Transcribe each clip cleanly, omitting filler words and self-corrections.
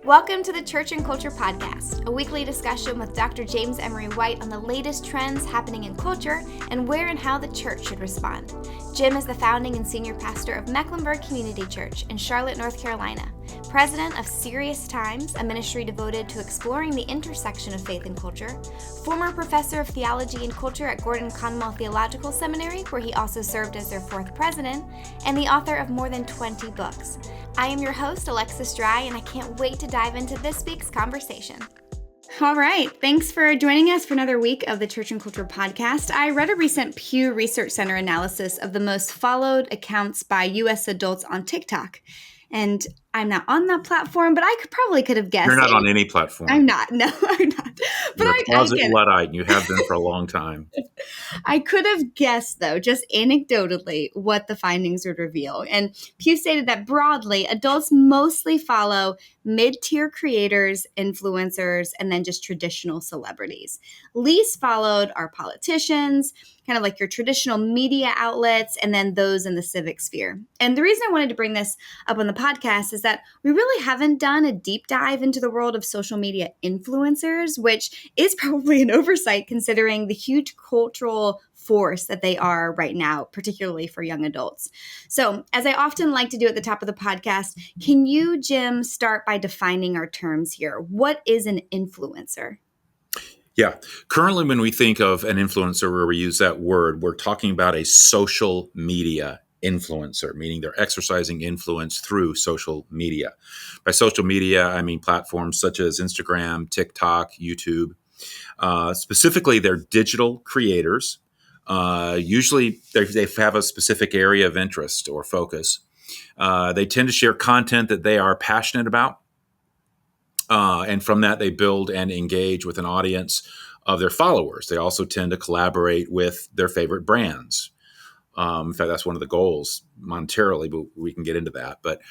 Welcome to the Church and Culture Podcast, a weekly discussion with Dr. James Emery White on the latest trends happening in culture and where and how the church should respond. Jim is the founding and senior pastor of Mecklenburg Community Church in Charlotte, North Carolina, president of Serious Times, a ministry devoted to exploring the intersection of faith and culture, former professor of theology and culture at Gordon Conwell Theological Seminary, where he also served as their fourth president, and the author of more than 20 books. I am your host, Alexis Dry, and I can't wait to dive into this week's conversation. All right. Thanks for joining us for another week of the Church and Culture Podcast. I read a recent Pew Research Center analysis of the most followed accounts by U.S. adults on TikTok. And I'm not on that platform, but I could have guessed. You're not on any platform. I'm not. No, I'm not. But You're a closet Luddite, and you have been for a long time. I could have guessed, though, just anecdotally, what the findings would reveal. And Pew stated that broadly, adults mostly follow mid-tier creators, influencers, and then just traditional celebrities. Least followed are politicians, kind of like your traditional media outlets, and then those in the civic sphere. And the reason I wanted to bring this up on the podcast is that we really haven't done a deep dive into the world of social media influencers, which is probably an oversight considering the huge cultural force that they are right now, particularly for young adults. So, as I often like to do at the top of the podcast, can you, Jim, start by defining our terms here? What is an influencer? Yeah. Currently, when we think of an influencer, where we use that word, we're talking about a social media influencer, meaning they're exercising influence through social media. By social media, I mean platforms such as Instagram, TikTok, YouTube. Specifically, they're digital creators. Usually, they have a specific area of interest or focus. They tend to share content that they are passionate about. And from that, they build and engage with an audience of their followers. They also tend to collaborate with their favorite brands. In fact, that's one of the goals monetarily, but we can get into that. But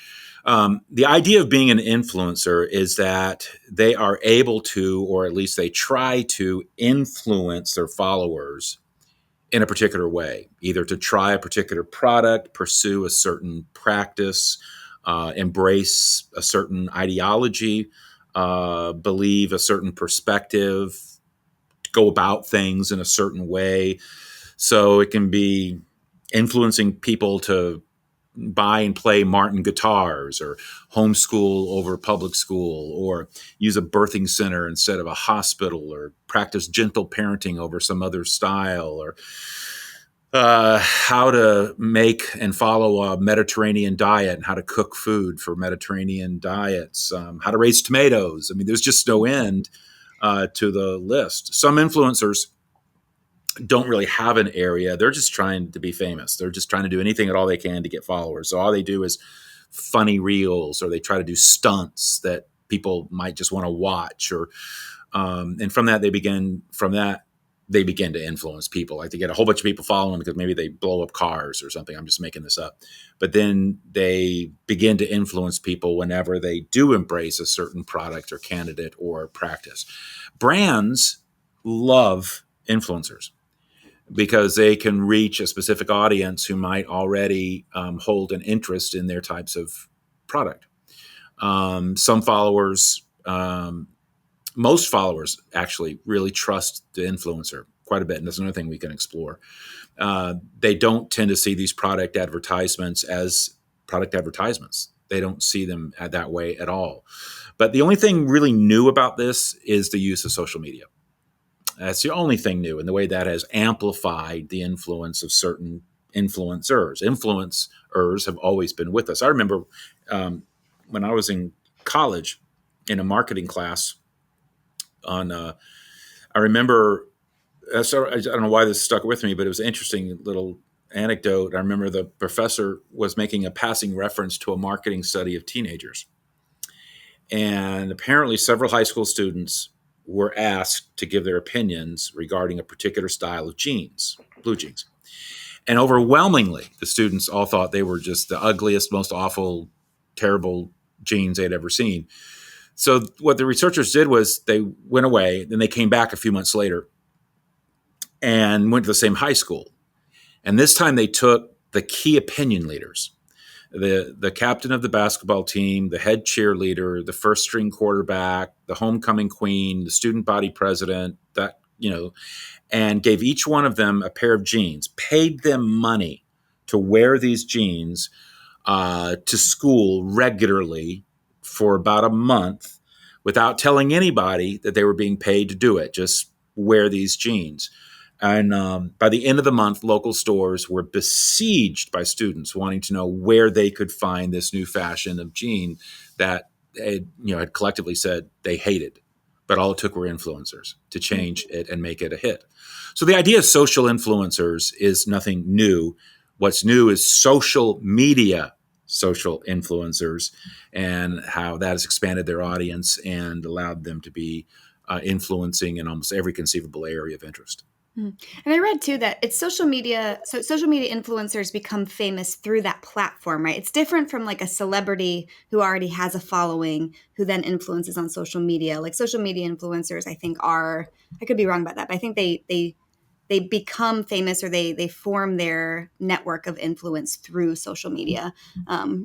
the idea of being an influencer is that they are able to, or at least they try to influence their followers in a particular way, either to try a particular product, pursue a certain practice, embrace a certain ideology, believe a certain perspective, go about things in a certain way. So it can be influencing people to buy and play Martin guitars, or homeschool over public school, or use a birthing center instead of a hospital, or practice gentle parenting over some other style, or how to make and follow a Mediterranean diet and how to cook food for Mediterranean diets, how to raise tomatoes. I mean, there's just no end to the list. Some influencers don't really have an area. They're just trying to be famous. They're just trying to do anything at all they can to get followers. So all they do is funny reels, or they try to do stunts that people might just want to watch, or and from that they begin to influence people. Like they get a whole bunch of people following them because maybe they blow up cars or something. I'm just making this up. But then they begin to influence people whenever they do embrace a certain product or candidate or practice. Brands love influencers because they can reach a specific audience who might already hold an interest in their types of product. Some followers, most followers actually really trust the influencer quite a bit. And that's another thing we can explore. They don't tend to see these product advertisements as product advertisements. They don't see them that way at all. But the only thing really new about this is the use of social media. That's the only thing new, and the way that has amplified the influence of certain influencers. Influencers have always been with us. I remember when I was in college in a marketing class, I remember, I don't know why this stuck with me, but it was an interesting little anecdote. I remember the professor was making a passing reference to a marketing study of teenagers. And apparently several high school students were asked to give their opinions regarding a particular style of jeans, blue jeans. And overwhelmingly, the students all thought they were just the ugliest, most awful, terrible jeans they'd ever seen. So what the researchers did was they went away, then they came back a few months later and went to the same high school. And this time they took the key opinion leaders. the captain of the basketball team, the head cheerleader, the first string quarterback, the homecoming queen, the student body president, and gave each one of them a pair of jeans, paid them money to wear these jeans to school regularly for about a month without telling anybody that they were being paid to do it. Just wear these jeans. And by the end of the month, local stores were besieged by students wanting to know where they could find this new fashion of jean that had collectively said they hated. But all it took were influencers to change it and make it a hit. So the idea of social influencers is nothing new. What's new is social media social influencers and how that has expanded their audience and allowed them to be influencing in almost every conceivable area of interest. And I read too that it's social media. So social media influencers become famous through that platform, right? It's different from like a celebrity who already has a following who then influences on social media. Like social media influencers, I think I could be wrong about that, but I think they become famous or they form their network of influence through social media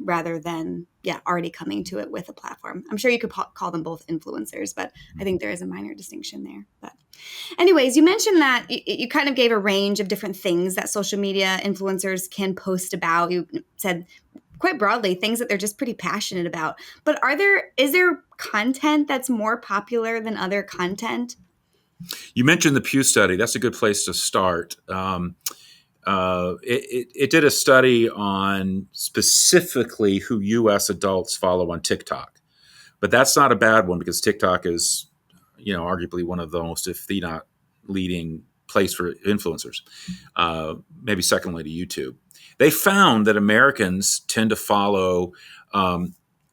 rather than already coming to it with a platform. I'm sure you could call them both influencers, but I think there is a minor distinction there. But anyways, you mentioned that you kind of gave a range of different things that social media influencers can post about. You said quite broadly things that they're just pretty passionate about. But is there content that's more popular than other content? You mentioned the Pew study. That's a good place to start. It did a study on specifically who U.S. adults follow on TikTok. But that's not a bad one because TikTok is, arguably one of the most, if the not leading place for influencers, maybe secondly to YouTube. They found that Americans tend to follow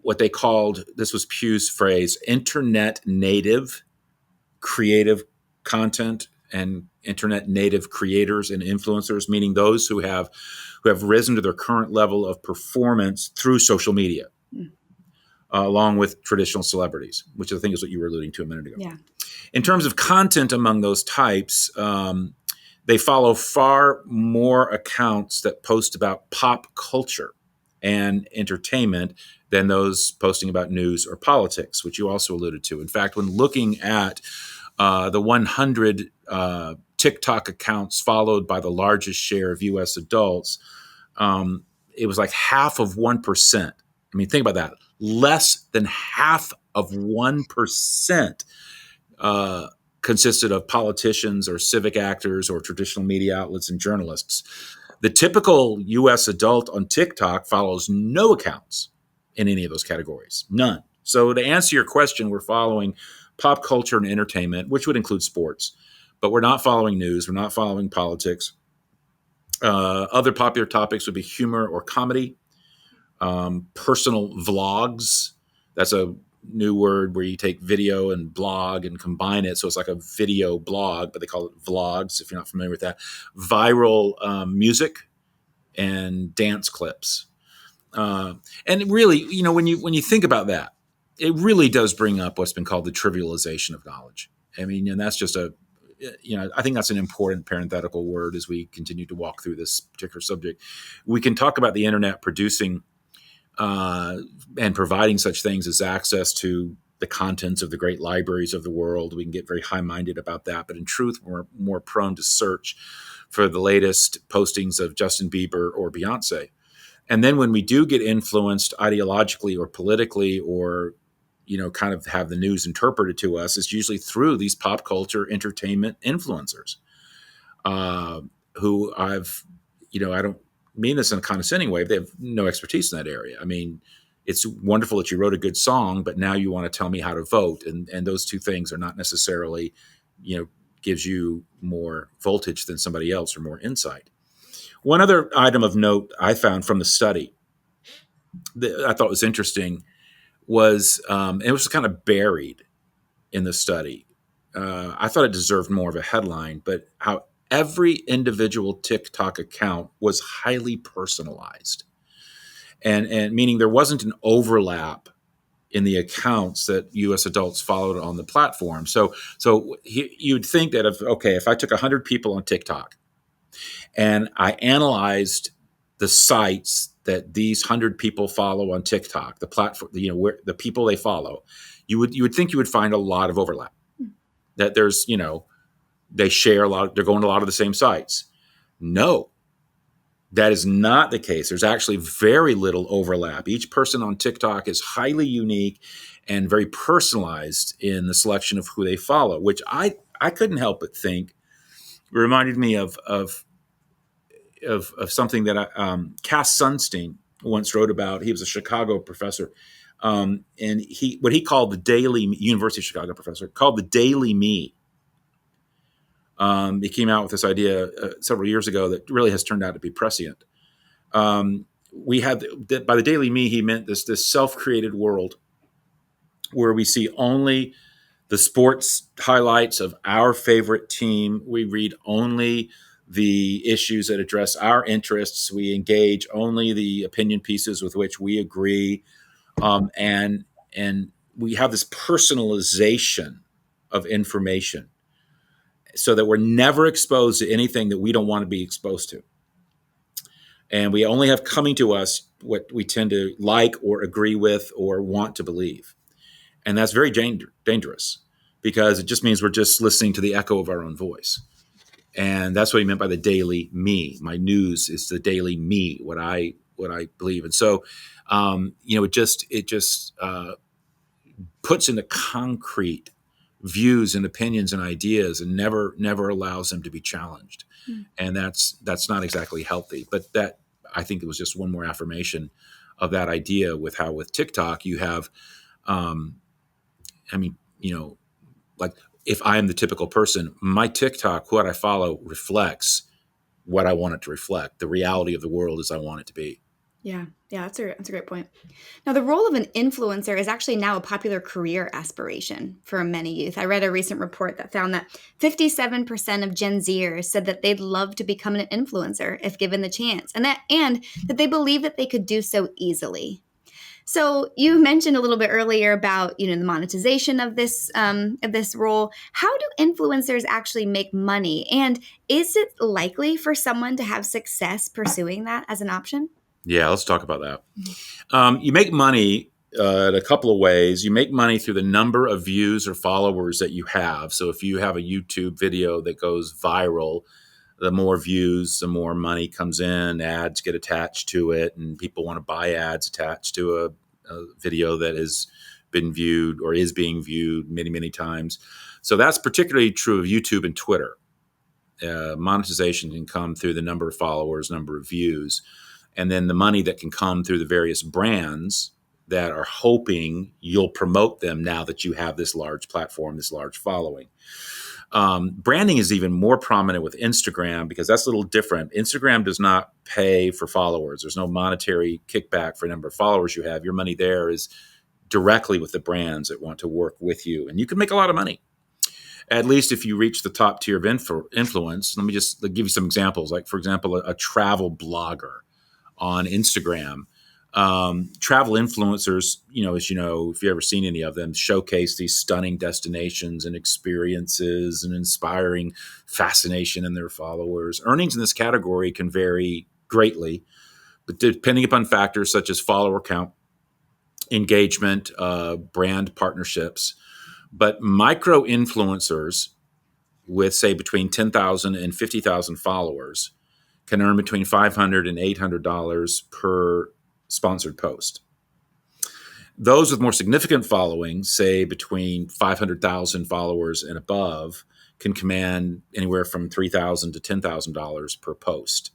what they called, this was Pew's phrase, internet native creative content and internet native creators and influencers, meaning those who have risen to their current level of performance through social media, along with traditional celebrities, which I think is what you were alluding to a minute ago. Yeah. In terms of content among those types, they follow far more accounts that post about pop culture and entertainment than those posting about news or politics, which you also alluded to. In fact, when looking at the 100 TikTok accounts followed by the largest share of U.S. adults, it was like half of 1%. I mean, think about that. Less than half of 1% consisted of politicians or civic actors or traditional media outlets and journalists. The typical U.S. adult on TikTok follows no accounts in any of those categories, none. So to answer your question, we're following pop culture and entertainment, which would include sports, but we're not following news. We're not following politics. Other popular topics would be humor or comedy, personal vlogs. That's a new word where you take video and blog and combine it. So it's like a video blog, but they call it vlogs, if you're not familiar with that. Viral music and dance clips. And really, when you think about that, it really does bring up what's been called the trivialization of knowledge. I mean, and that's just I think that's an important parenthetical word as we continue to walk through this particular subject. We can talk about the internet producing and providing such things as access to the contents of the great libraries of the world. We can get very high-minded about that. But in truth, we're more prone to search for the latest postings of Justin Bieber or Beyonce. And then when we do get influenced ideologically or politically or, kind of have the news interpreted to us, it's usually through these pop culture entertainment influencers who I don't mean this in a condescending way. They have no expertise in that area. I mean, it's wonderful that you wrote a good song, but now you want to tell me how to vote. And those two things are not necessarily, gives you more voltage than somebody else or more insight. One other item of note I found from the study that I thought was interesting was, it was kind of buried in the study. I thought it deserved more of a headline, but how every individual TikTok account was highly personalized. And meaning there wasn't an overlap in the accounts that U.S. adults followed on the platform. So you'd think that if I took 100 people on TikTok and I analyzed the sites that these 100 people follow on TikTok, the platform, where the people they follow, you would think you would find a lot of overlap. That there's, they share a lot, they're going to a lot of the same sites. No, that is not the case. There's actually very little overlap. Each person on TikTok is highly unique and very personalized in the selection of who they follow, which I couldn't help but think reminded me of something that Cass Sunstein once wrote about. He was a Chicago professor, and what he called the daily University of Chicago professor called the daily me. He came out with this idea several years ago that really has turned out to be prescient. We had by the daily me, he meant this self-created world where we see only the sports highlights of our favorite team. We read only the issues that address our interests. We engage only the opinion pieces with which we agree, and we have this personalization of information, so that we're never exposed to anything that we don't want to be exposed to. And we only have coming to us what we tend to like or agree with or want to believe. And that's very dangerous, because it just means we're just listening to the echo of our own voice. And that's what he meant by the daily me. My news is the daily me, what I believe. And so, it just puts into concrete views and opinions and ideas, and never allows them to be challenged. And that's not exactly healthy. But that, I think, it was just one more affirmation of that idea with how with TikTok you have, like if I am the typical person, my TikTok, what I follow reflects what I want it to reflect. The reality of the world as I want it to be. Yeah, that's a great point. Now, the role of an influencer is actually now a popular career aspiration for many youth. I read a recent report that found that 57% of Gen Zers said that they'd love to become an influencer if given the chance, and that they believe that they could do so easily. So you mentioned a little bit earlier about the monetization of this role. How do influencers actually make money, and is it likely for someone to have success pursuing that as an option? Yeah, let's talk about that. You make money in a couple of ways. You make money through the number of views or followers that you have. So if you have a YouTube video that goes viral, the more views, the more money comes in, ads get attached to it, and people want to buy ads attached to a video that has been viewed or is being viewed many, many times. So that's particularly true of YouTube and Twitter. Monetization can come through the number of followers, number of views, and then the money that can come through the various brands that are hoping you'll promote them now that you have this large platform, this large following. Branding is even more prominent with Instagram, because that's a little different. Instagram does not pay for followers. There's no monetary kickback for a number of followers you have. Your money there is directly with the brands that want to work with you. And you can make a lot of money, at least if you reach the top tier of influence. Let me just give you some examples. Like, for example, a travel blogger on Instagram. Travel influencers, as you know, if you've ever seen any of them, showcase these stunning destinations and experiences and inspiring fascination in their followers. Earnings in this category can vary greatly, but depending upon factors such as follower count, engagement, brand partnerships. But micro influencers with, say, between 10,000 and 50,000 followers can earn between $500 and $800 per sponsored post. Those with more significant followings, say between 500,000 followers and above, can command anywhere from $3,000 to $10,000 per post.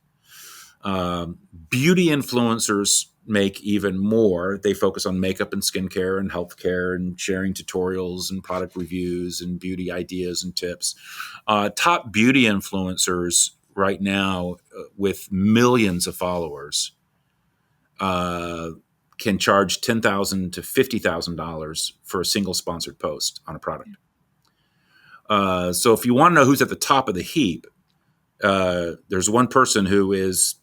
Beauty influencers make even more. They focus on makeup and skincare and healthcare and sharing tutorials and product reviews and beauty ideas and tips. Top beauty influencers right now, with millions of followers, can charge $10,000 to $50,000 for a single sponsored post on a product. So if you want to know who's at the top of the heap, there's one person who is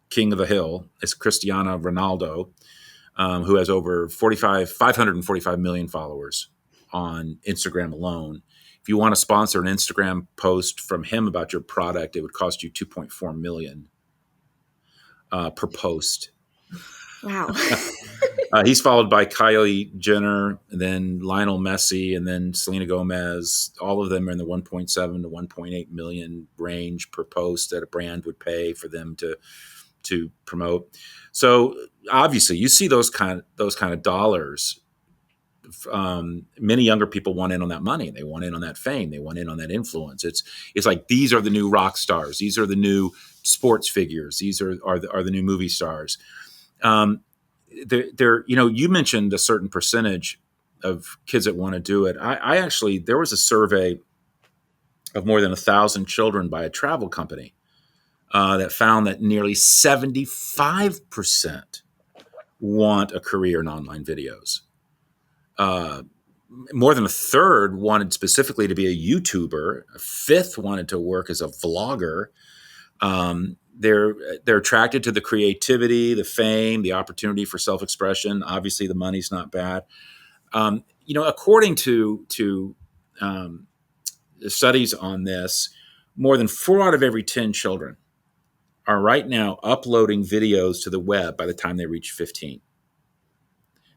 king of the hill. It's Cristiano Ronaldo, who has over 545 million followers on Instagram alone. If you want to sponsor an Instagram post from him about your product, it would cost you $2.4 million. per post. Wow. He's followed by Kylie Jenner, and then Lionel Messi, and then Selena Gomez. All of them are in the 1.7 to 1.8 million range per post that a brand would pay for them to promote. So obviously, you see those kind of dollars. Many younger people want in on that money. They want in on that fame. They want in on that influence. It's like these are the new rock stars. These are the new sports figures. These are the new movie stars. You mentioned a certain percentage of kids that want to do it. I actually, there was a survey of more than 1,000 children by a travel company that found that nearly 75% want a career in online videos. More than a third wanted specifically to be a YouTuber. A fifth wanted to work as a vlogger. They're attracted to the creativity, the fame, the opportunity for self-expression. Obviously, the money's not bad. According to studies on this, more than 4 out of every 10 children are right now uploading videos to the web by the time they reach 15.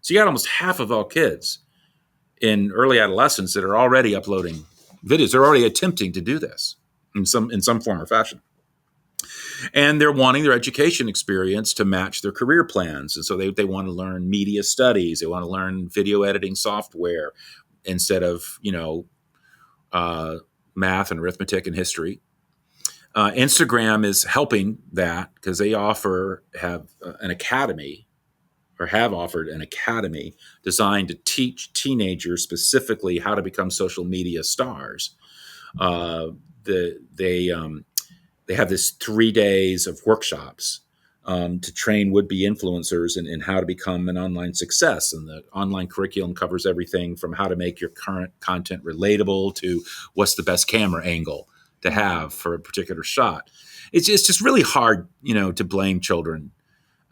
So you got almost half of all kids in early adolescence that are already uploading videos. They're already attempting to do this in some form or fashion. And they're wanting their education experience to match their career plans. And so they want to learn media studies. They want to learn video editing software instead of, math and arithmetic and history. Instagram is helping that because they have an academy designed to teach teenagers specifically how to become social media stars. They have this 3 days of workshops to train would-be influencers in how to become an online success. And the online curriculum covers everything from how to make your current content relatable to what's the best camera angle to have for a particular shot. It's just really hard, to blame children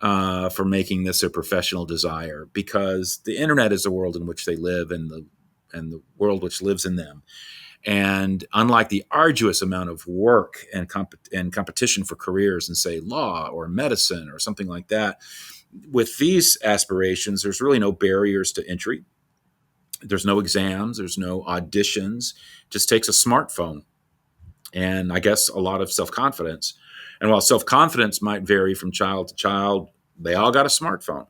for making this a professional desire, because the internet is the world in which they live and the world which lives in them. And unlike the arduous amount of work and competition for careers in, say, law or medicine or something like that, with these aspirations, there's really no barriers to entry. There's no exams. There's no auditions. It just takes a smartphone and, I guess, a lot of self-confidence. And while self-confidence might vary from child to child, they all got a smartphone.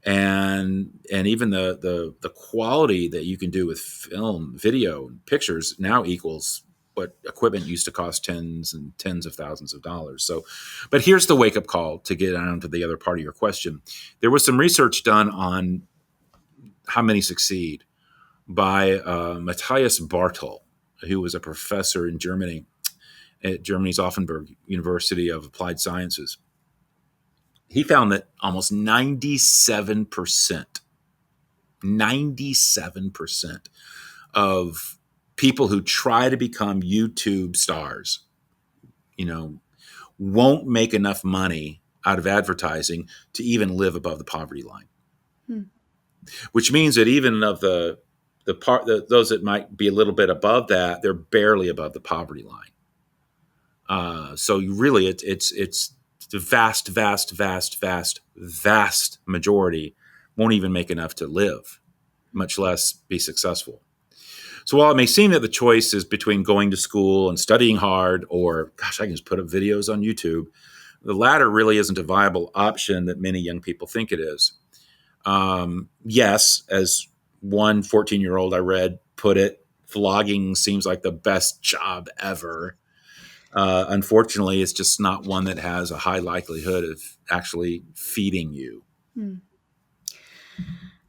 And even the quality that you can do with film, video, and pictures now equals what equipment used to cost tens and tens of thousands of dollars. So, but here's the wake-up call to get on to the other part of your question. There was some research done on how many succeed by Matthias Bartel, who was a professor in Germany at Germany's Offenburg University of Applied Sciences. He found that almost 97% of people who try to become YouTube stars, won't make enough money out of advertising to even live above the poverty line. Which means that even of those that might be a little bit above that, they're barely above the poverty line. So really, it's the vast majority won't even make enough to live, much less be successful. So while it may seem that the choice is between going to school and studying hard or, gosh, I can just put up videos on YouTube, the latter really isn't a viable option that many young people think it is. Yes, as one 14-year-old I read put it, vlogging seems like the best job ever. Unfortunately, it's just not one that has a high likelihood of actually feeding you.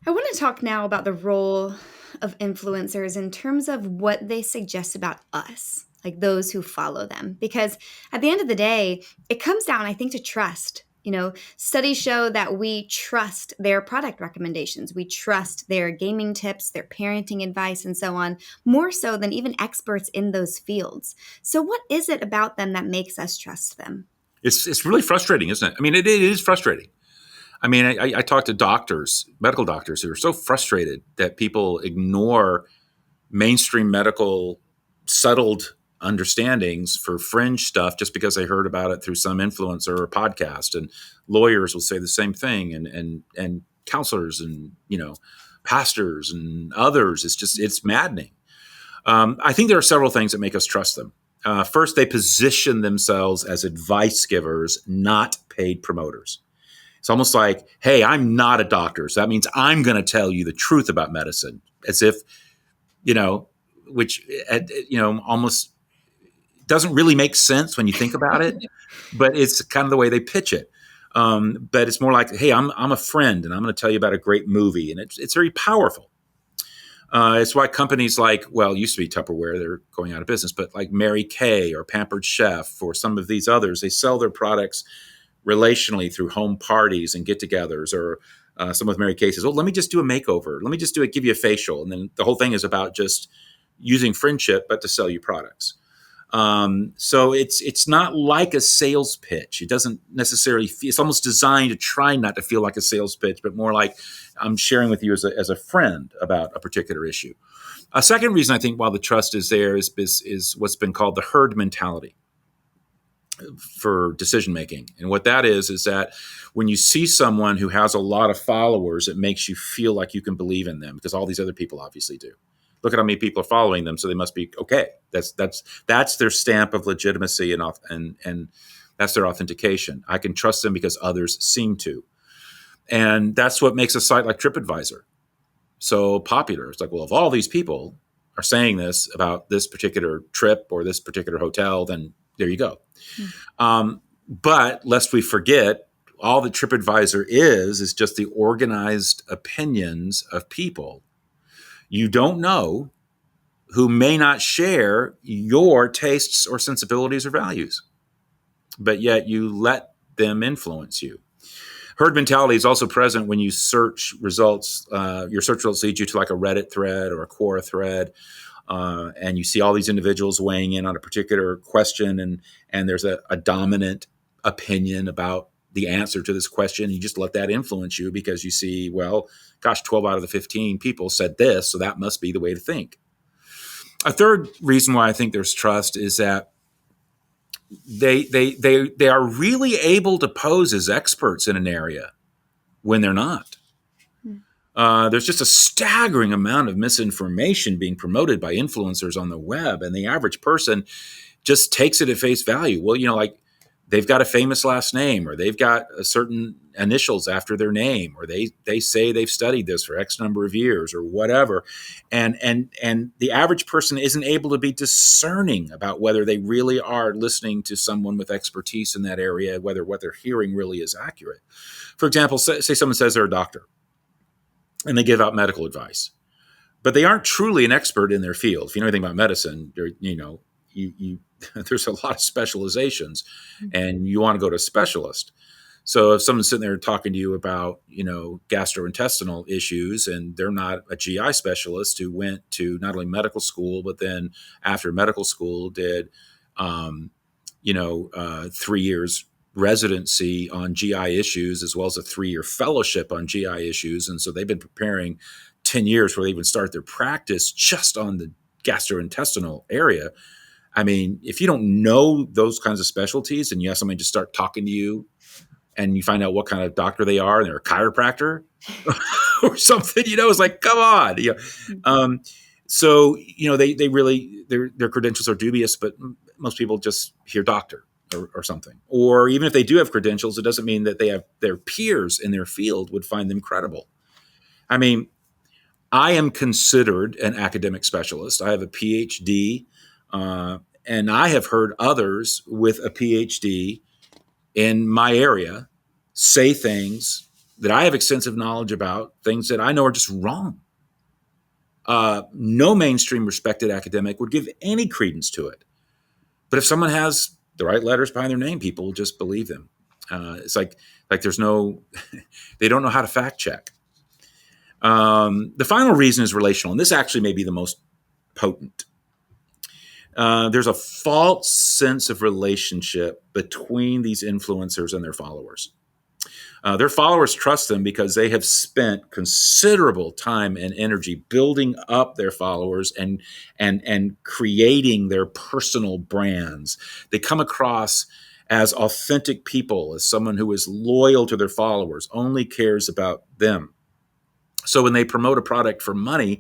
I want to talk now about the role of influencers in terms of what they suggest about us, like those who follow them. Because at the end of the day, it comes down, I think, to trust. Studies show that we trust their product recommendations. We trust their gaming tips, their parenting advice, and so on, more so than even experts in those fields. So what is it about them that makes us trust them? It's really frustrating, isn't it? I mean, it is frustrating. I mean, I talk to doctors, medical doctors, who are so frustrated that people ignore mainstream medical settled understandings for fringe stuff just because they heard about it through some influencer or podcast. And lawyers will say the same thing, and counselors and pastors and others. It's maddening. I think there are several things that make us trust them. First, they position themselves as advice givers, not paid promoters. It's almost like, hey, I'm not a doctor, so that means I'm going to tell you the truth about medicine, as if, which, almost doesn't really make sense when you think about it, but it's kind of the way they pitch it. But it's more like, hey, I'm a friend, and I'm going to tell you about a great movie, and it's very powerful. It's why companies like, it used to be Tupperware, they're going out of business, but like Mary Kay or Pampered Chef or some of these others, they sell their products relationally through home parties and get-togethers. Or some of Mary Kay says, let me just do a makeover. Let me just give you a facial. And then the whole thing is about just using friendship, but to sell you products. So it's not like a sales pitch. It doesn't necessarily it's almost designed to try not to feel like a sales pitch, but more like I'm sharing with you as a friend about a particular issue. A second reason I think why the trust is there is what's been called the herd mentality for decision making. And what that is that when you see someone who has a lot of followers, it makes you feel like you can believe in them because all these other people obviously do. Look at how many people are following them, so they must be okay. That's their stamp of legitimacy and that's their authentication. I can trust them because others seem to, and that's what makes a site like TripAdvisor so popular. It's like, well, if all these people are saying this about this particular trip or this particular hotel, then there you go. But lest we forget, all that TripAdvisor is just the organized opinions of people you don't know who may not share your tastes or sensibilities or values, but yet you let them influence you. Herd mentality is also present when you search results. Your search results lead you to like a Reddit thread or a Quora thread, and you see all these individuals weighing in on a particular question, and there's a dominant opinion about the answer to this question. You just let that influence you because you see, 12 out of the 15 people said this, so that must be the way to think. A third reason why I think there's trust is that they are really able to pose as experts in an area when they're not. There's just a staggering amount of misinformation being promoted by influencers on the web, and the average person just takes it at face value. Well, like they've got a famous last name, or they've got a certain initials after their name, or they say they've studied this for X number of years or whatever. And the average person isn't able to be discerning about whether they really are listening to someone with expertise in that area, whether what they're hearing really is accurate. For example, say someone says they're a doctor and they give out medical advice, but they aren't truly an expert in their field. If you know anything about medicine, there's a lot of specializations, and you want to go to a specialist. So if someone's sitting there talking to you about, gastrointestinal issues, and they're not a GI specialist who went to not only medical school, but then after medical school did, 3 years residency on GI issues, as well as a 3-year fellowship on GI issues. And so they've been preparing 10 years before they even start their practice just on the gastrointestinal area. I mean, if you don't know those kinds of specialties and you have somebody just start talking to you and you find out what kind of doctor they are and they're a chiropractor or something, it's like, come on. So, they really, their credentials are dubious, but most people just hear doctor or something. Or even if they do have credentials, it doesn't mean that they have their peers in their field would find them credible. I mean, I am considered an academic specialist. I have a PhD. And I have heard others with a PhD in my area say things that I have extensive knowledge about, things that I know are just wrong. No mainstream respected academic would give any credence to it. But if someone has the right letters behind their name, people will just believe them. It's like there's they don't know how to fact check. The final reason is relational, and this actually may be the most potent. There's a false sense of relationship between these influencers and their followers. Their followers trust them because they have spent considerable time and energy building up their followers and creating their personal brands. They come across as authentic people, as someone who is loyal to their followers, only cares about them. So when they promote a product for money,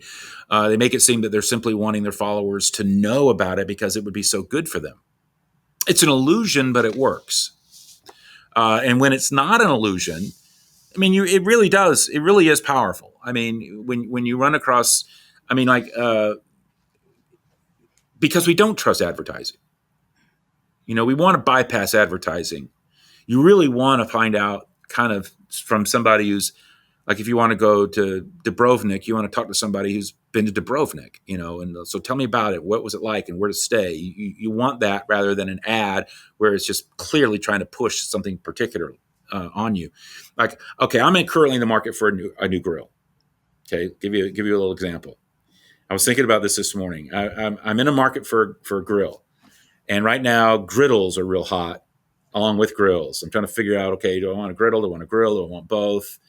they make it seem that they're simply wanting their followers to know about it because it would be so good for them. It's an illusion, but it works. And when it's not an illusion, I mean, it really does. It really is powerful. I mean, when you run across, I mean, because we don't trust advertising. We want to bypass advertising. You really want to find out kind of from somebody who's like, if you want to go to Dubrovnik, you want to talk to somebody who's been to Dubrovnik, and so tell me about it. What was it like and where to stay? You want that rather than an ad where it's just clearly trying to push something particular on you. Like, okay, I'm currently in the market for a new grill. Okay, give you a little example. I was thinking about this morning. I'm in a market for a grill, and right now griddles are real hot, along with grills. I'm trying to figure out, okay, do I want a griddle? Do I want a grill? Do I want both?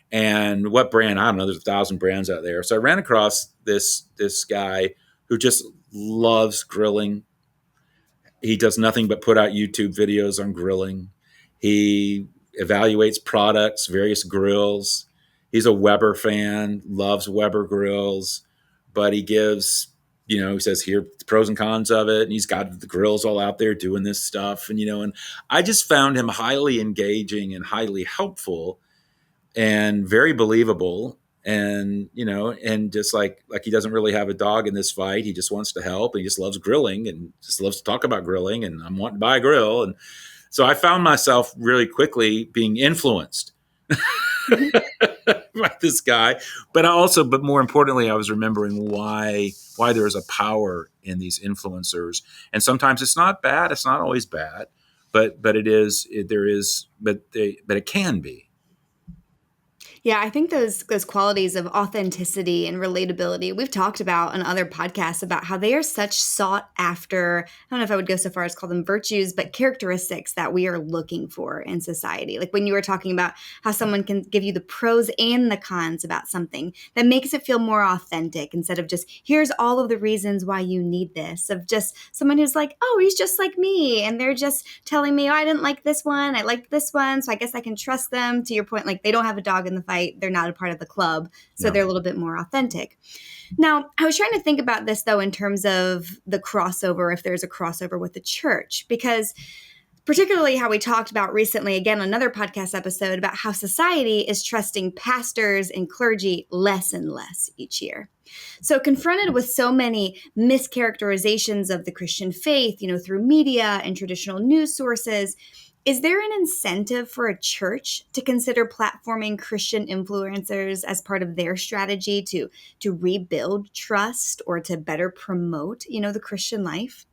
And what brand? I don't know. There's 1,000 brands out there. So I ran across this guy who just loves grilling. He does nothing but put out YouTube videos on grilling. He evaluates products, various grills. He's a Weber fan, loves Weber grills, but he gives, he says here the pros and cons of it. And he's got the grills all out there doing this stuff. And I just found him highly engaging and highly helpful and very believable. And, and just like he doesn't really have a dog in this fight. He just wants to help. He just loves grilling and just loves to talk about grilling. And I'm wanting to buy a grill. And so I found myself really quickly being influenced by this guy. But more importantly, I was remembering why there is a power in these influencers. And sometimes it's not bad. It's not always bad, but it can be. Yeah, I think those qualities of authenticity and relatability we've talked about on other podcasts about how they are such sought after, I don't know if I would go so far as call them virtues, but characteristics that we are looking for in society. Like when you were talking about how someone can give you the pros and the cons about something, that makes it feel more authentic instead of just, here's all of the reasons why you need this, of just someone who's like, oh, he's just like me. And they're just telling me, oh, I didn't like this one. I liked this one. So I guess I can trust them. To your point, like they don't have a dog in the fight. They're not a part of the club. So they're a little bit more authentic. Now, I was trying to think about this, though, in terms of the crossover, if there's a crossover with the church, because particularly how we talked about recently, again, another podcast episode about how society is trusting pastors and clergy less and less each year. So confronted with so many mischaracterizations of the Christian faith, through media and traditional news sources, is there an incentive for a church to consider platforming Christian influencers as part of their strategy to rebuild trust or to better promote, the Christian life?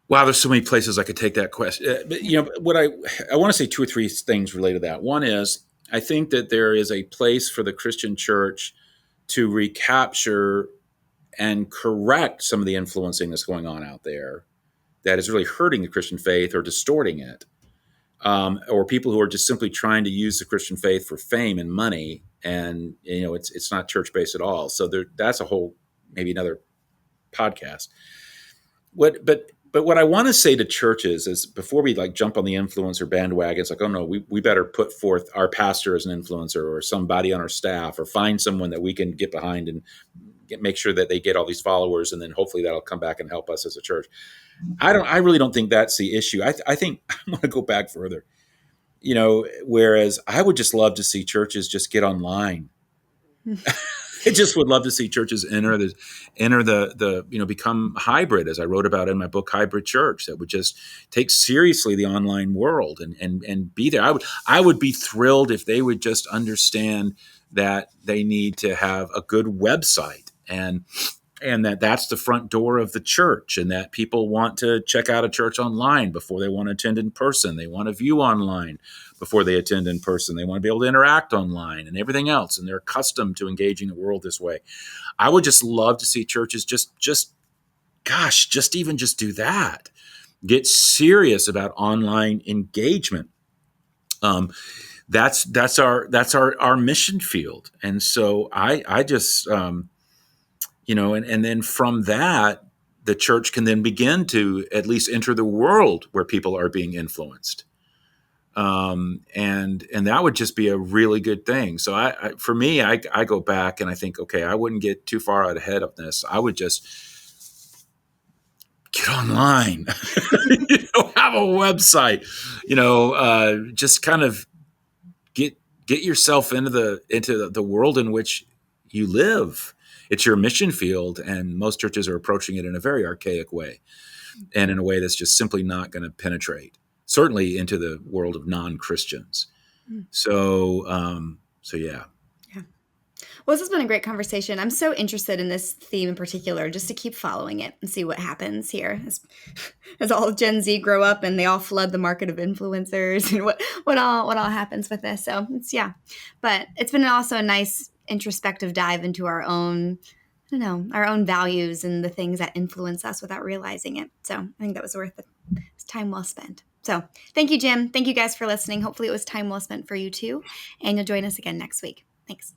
Wow, there's so many places I could take that question. But what I want to say 2 or 3 things related to that. One is I think that there is a place for the Christian church to recapture and correct some of the influencing that's going on out there that is really hurting the Christian faith or distorting it, or people who are just simply trying to use the Christian faith for fame and money, and it's not church based at all. So that's a whole maybe another podcast. But what I want to say to churches is before we jump on the influencer bandwagon, it's like, oh no, we better put forth our pastor as an influencer or somebody on our staff or find someone that we can get behind and make sure that they get all these followers, and then hopefully that'll come back and help us as a church. I really don't think that's the issue. I think I want to go back further. Whereas I would just love to see churches just get online. I just would love to see churches enter the become hybrid, as I wrote about in my book, Hybrid Church, that would just take seriously the online world and be there. I would be thrilled if they would just understand that they need to have a good website and that's the front door of the church, and that people want to check out a church online before they want to attend in person. They want to view online before they attend in person. They want to be able to interact online and everything else, and they're accustomed to engaging the world this way. I would just love to see churches just do that. Get serious about online engagement. Um, that's our mission field. And so I just and then from that, the church can then begin to at least enter the world where people are being influenced. And that would just be a really good thing. So for me, I go back and I think, okay, I wouldn't get too far out ahead of this. I would just get online, have a website, just kind of get yourself into the world in which you live. It's your mission field, and most churches are approaching it in a very archaic way, and in a way that's just simply not going to penetrate, certainly into the world of non-Christians. So yeah. Yeah. Well, this has been a great conversation. I'm so interested in this theme in particular, just to keep following it and see what happens here as all of Gen Z grow up and they all flood the market of influencers, and what all happens with this. So but it's been also a nice introspective dive into our own, our own values and the things that influence us without realizing it. So I think that was worth it. It's time well spent. So thank you, Jim. Thank you guys for listening. Hopefully it was time well spent for you too. And you'll join us again next week. Thanks.